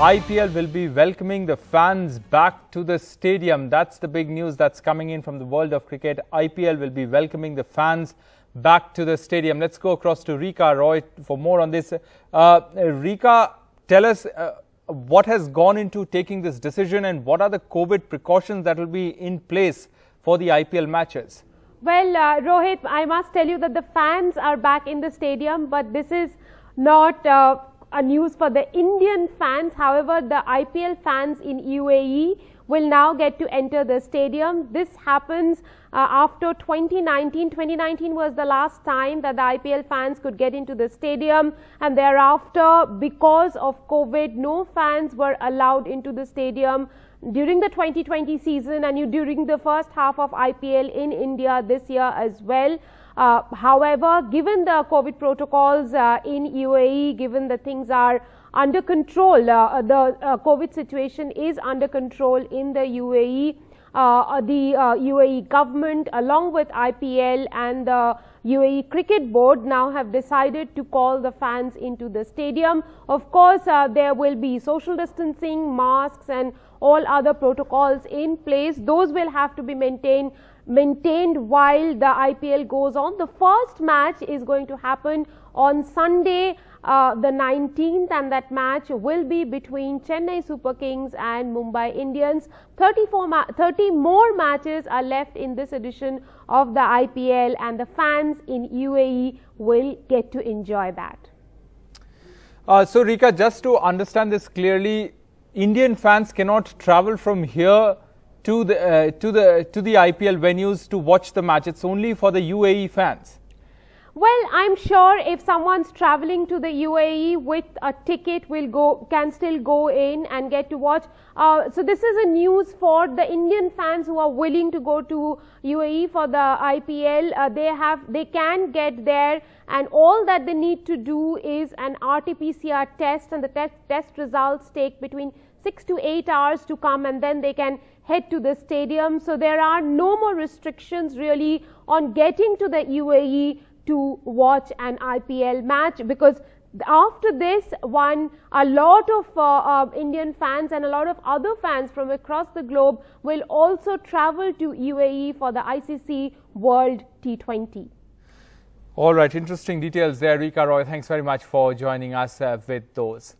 IPL will be welcoming the fans back to the stadium. That's the big news that's coming in from the world of cricket. IPL will be welcoming the fans back to the stadium. Let's go across to Rika Roy for more on this. Rika, tell us what has gone into taking this decision and what are the COVID precautions that will be in place for the IPL matches? Well, Rohit, I must tell you that the fans are back in the stadium, but this is not a news for the Indian fans. However, the IPL fans in UAE will now get to enter the stadium. This happens after 2019. 2019 was the last time that the IPL fans could get into the stadium, and thereafter, because of COVID, no fans were allowed into the stadium during the 2020 season and during the first half of IPL in India this year as well. However, given the COVID protocols in UAE, given that things are under control, the COVID situation is under control in the UAE. The UAE government, along with IPL and the UAE Cricket Board, now have decided to call the fans into the stadium. Of course, there will be social distancing, masks and all other protocols in place. Those will have to be maintained while the IPL goes on. The first match is going to happen on Sunday, the 19th, and that match will be between Chennai Super Kings and Mumbai Indians. 30 more matches are left in this edition of the IPL, and the fans in UAE will get to enjoy that. So, Rika, just to understand this clearly, Indian fans cannot travel from here to the IPL venues to watch the match. It's only for the UAE fans. Well, I'm sure if someone's traveling to the UAE with a ticket can still go in and get to watch. So this is a news for the Indian fans who are willing to go to UAE for the IPL. They can get there, and all that they need to do is an RT-PCR test, and the test results take between 6 to 8 hours to come, and then they can head to the stadium. So there are no more restrictions really on getting to the UAE to watch an IPL match, because after this one, a lot of Indian fans and a lot of other fans from across the globe will also travel to UAE for the ICC World T20. All right, interesting details there, Rika Roy. Thanks very much for joining us with those.